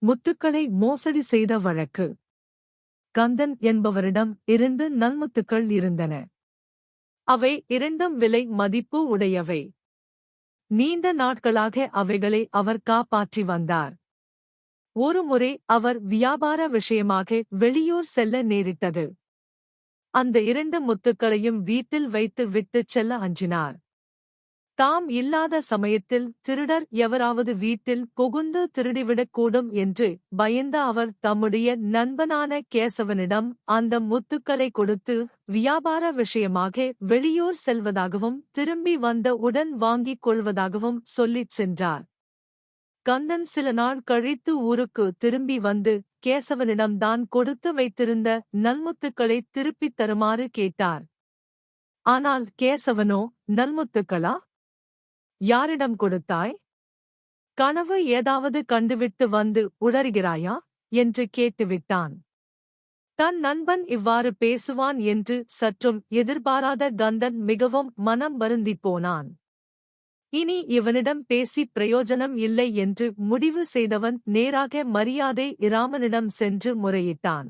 முத்துக்களை மோசடி செய்த வழக்கு. கந்தன் என்பவரிடம் 2 நல்முத்துக்கள் இருந்தன. அவை இரண்டும் விலை மதிப்பு உடையவை. நீண்ட நாட்களாக அவைகளை அவர் காப்பாற்றி வந்தார். ஒருமுறை அவர் வியாபார விஷயமாக வெளியூர் செல்ல நேரிட்டது. அந்த 2 முத்துக்களையும் வீட்டில் வைத்து விட்டுச் செல்ல அஞ்சினார். தாம் இல்லாத சமயத்தில் திருடர் எவராவது வீட்டில் புகுந்து திருடிவிடக்கூடும் என்று பயந்த அவர் தம்முடைய நண்பனான கேசவனிடம் அந்த முத்துக்களை கொடுத்து வியாபார விஷயமாக வெளியூர் செல்வதாகவும் திரும்பி வந்த உடன் வாங்கிக் கொள்வதாகவும் சொல்லிச் சென்றார். கந்தன் சில நாள் கழித்து ஊருக்கு திரும்பி வந்து கேசவனிடம் தான் கொடுத்து வைத்திருந்த நல்முத்துக்களை திருப்பித் தருமாறு கேட்டார். ஆனால் கேசவனோ, நல்முத்துக்களா? யாரிடம் கொடுத்தாய்? கனவு ஏதாவது கண்டுவிட்டு வந்து உளறுகிறாயா என்று கேட்டுவிட்டான். தன் நண்பன் இவ்வாறு பேசுவான் என்று சற்றும் எதிர்பாராத கந்தன் மிகவும் மனம் வருந்திப் போனான். இனி இவனிடம் பேசி பிரயோஜனம் இல்லை என்று முடிவு செய்தவன் நேராக மரியாதை இராமனிடம் சென்று முறையிட்டான்.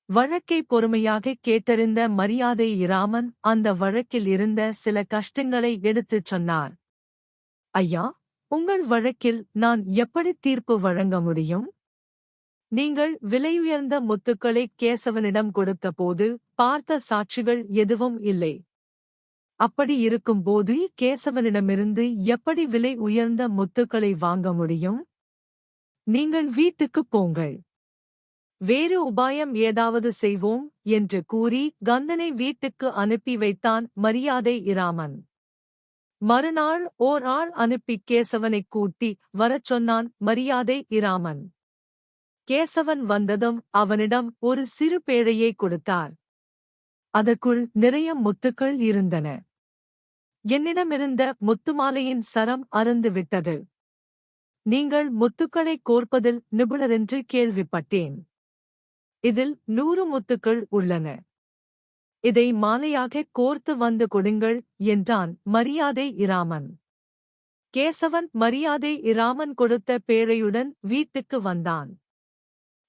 வழக்கை பொறுமையாக கேட்டறிந்த மரியாதை இராமன் அந்த வழக்கில் இருந்த சில கஷ்டங்களை எடுத்துச் சொன்னார். ஐயா, உங்கள் வழக்கில் நான் எப்படி தீர்ப்பு வழங்க முடியும்? நீங்கள் விலையுயர்ந்த முத்துக்களை கேசவனிடம் கொடுத்தபோது பார்த்த சாட்சிகள் எதுவும் இல்லை. அப்படி இருக்கும்போது கேசவனிடமிருந்து எப்படி விலை உயர்ந்த முத்துக்களை வாங்க முடியும்? நீங்கள் வீட்டுக்குப் போங்கள். வேறு உபாயம் ஏதாவது செய்வோம் என்று கூறி கந்தனை வீட்டுக்கு அனுப்பி வைத்தான் மரியாதை இராமன். மறுநாள் ஓர் ஆள் அனுப்பி கேசவனைக் கூட்டி வரச் சொன்னான் மரியாதை இராமன். கேசவன் வந்ததும் அவனிடம் ஒரு சிறு பேழையை கொடுத்தார். அதற்குள் நிறைய முத்துக்கள் இருந்தன. என்னிடமிருந்த முத்துமாலையின் சரம் அறுந்துவிட்டது. நீங்கள் முத்துக்களை கோர்ப்பதில் நிபுணரென்று கேள்விப்பட்டேன். இதில் 100 முத்துக்கள் உள்ளன. இதை மாலையாக கோர்த்து வந்து கொடுங்கள் என்றான் மரியாதை இராமன். கேசவன் மரியாதை இராமன் கொடுத்த பேழையுடன் வீட்டுக்கு வந்தான்.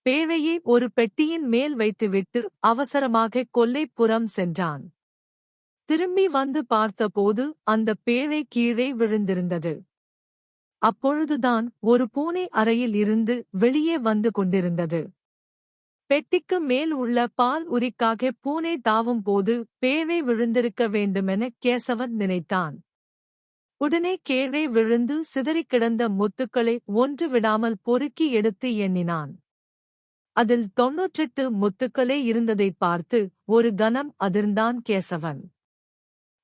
பேழையை ஒரு பெட்டியின் மேல் வைத்துவிட்டு அவசரமாக கொல்லைப்புறம் சென்றான். திரும்பி வந்து பார்த்தபோது அந்த பேழை கீழே விழுந்திருந்தது. அப்பொழுதுதான் ஒரு பூனை அறையில் இருந்து வெளியே வந்து கொண்டிருந்தது. பெட்டிக்கு மேல் உள்ள பால் உரிக்காக பூனை தாவும் போது பேழை விழுந்திருக்க வேண்டுமென கேசவன் நினைத்தான். உடனே கீழே விழுந்து சிதறிக் கிடந்த முத்துக்களை ஒன்று விடாமல் பொறுக்கி எடுத்து எண்ணினான். அதில் 98 முத்துக்களே இருந்ததைப் பார்த்து ஒரு கணம் அதிர்ந்தான் கேசவன்.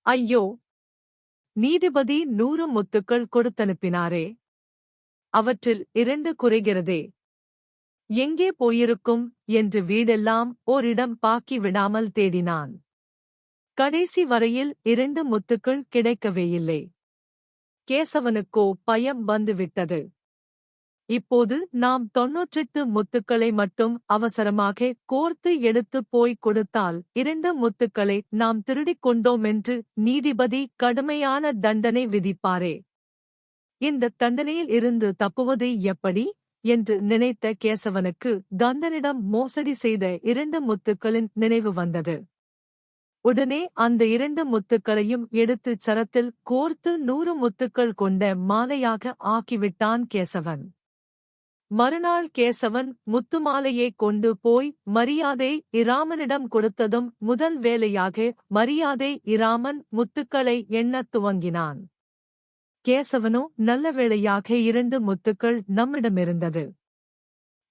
ஐயோ! நீதிபதி 100 முத்துக்கள் கொடுத்தனுப்பினாரே, அவற்றில் 2 குறைகிறதே, எங்கே போயிருக்கும் என்று வீடெல்லாம் ஓரிடம் பாக்கி விடாமல் தேடினான். கடைசி வரையில் 2 முத்துக்கள் கிடைக்கவேயில்லை. கேசவனுக்கோ பயம் வந்துவிட்டது. இப்போது நாம் 98 முத்துக்களை மட்டும் அவசரமாக கோர்த்து எடுத்துப் போய்க் கொடுத்தால் 2 முத்துக்களை நாம் திருடிக் கொண்டோமென்று நீதிபதி கடுமையான தண்டனை விதிப்பாரே. இந்த தண்டனையில் இருந்து தப்புவது எப்படி என்று நினைத்த கேசவனுக்கு கந்தனிடம் மோசடி செய்த 2 முத்துக்களின் நினைவு வந்தது. உடனே அந்த 2 முத்துக்களையும் எடுத்துச் சரத்தில் கோர்த்து 100 முத்துக்கள் கொண்ட மாலையாக ஆக்கிவிட்டான் கேசவன். மறுநாள் கேசவன் முத்துமாலையை கொண்டு போய் மரியாதை இராமனிடம் கொடுத்ததும் முதல் வேலையாக மரியாதை இராமன் முத்துக்களை எண்ணத் துவங்கினான். கேசவனோ நல்ல வேளையாக 2 முத்துக்கள் நம்மிடமிருந்தது.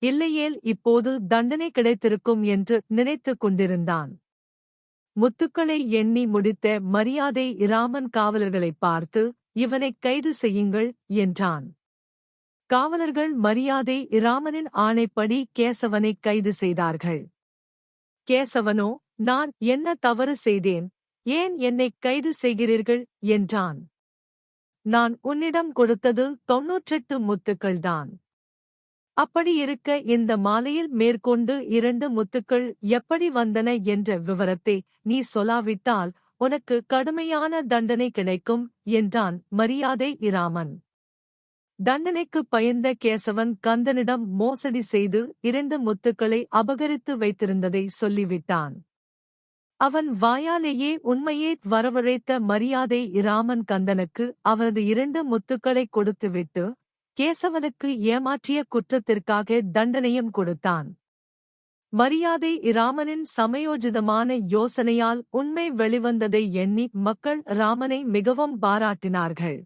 இல்லையேல் இப்போது தண்டனை கிடைத்திருக்கும் என்று நினைத்துக் கொண்டிருந்தான். முத்துக்களை எண்ணி முடித்த மரியாதை இராமன் காவலர்களைப் பார்த்து, இவனைக் கைது செய்யுங்கள் என்றான். காவலர்கள் மரியாதை இராமனின் ஆணைப்படி கேசவனைக் கைது செய்தார்கள். கேசவனோ, நான் என்ன தவறு செய்தேன், ஏன் என்னைக் கைது செய்கிறீர்கள் என்றான். நான் உன்னிடம் கொடுத்தது 98 முத்துக்கள்தான். அப்படியிருக்க இந்த மாலையில் மேற்கொண்டு 2 முத்துக்கள் எப்படி வந்தன என்ற விவரத்தை நீ சொல்லாவிட்டால் உனக்கு கடுமையான தண்டனை கிடைக்கும் என்றான் மரியாதை இராமன். தண்டனைக்கு பயந்த கேசவன் கந்தனிடம் மோசடி செய்து 2 முத்துக்களை அபகரித்து வைத்திருந்ததை சொல்லிவிட்டான். அவன் வாயாலேயே உண்மையே வரவழைத்த மரியாதை இராமன் கந்தனுக்கு அவனது 2 முத்துக்களை கொடுத்துவிட்டு, கேசவனுக்கு ஏமாற்றிய குற்றத்திற்காக தண்டனையும் கொடுத்தான். மரியாதை இராமனின் சமயோஜிதமான யோசனையால் உண்மை வெளிவந்ததை எண்ணி மக்கள் இராமனை மிகவும் பாராட்டினார்கள்.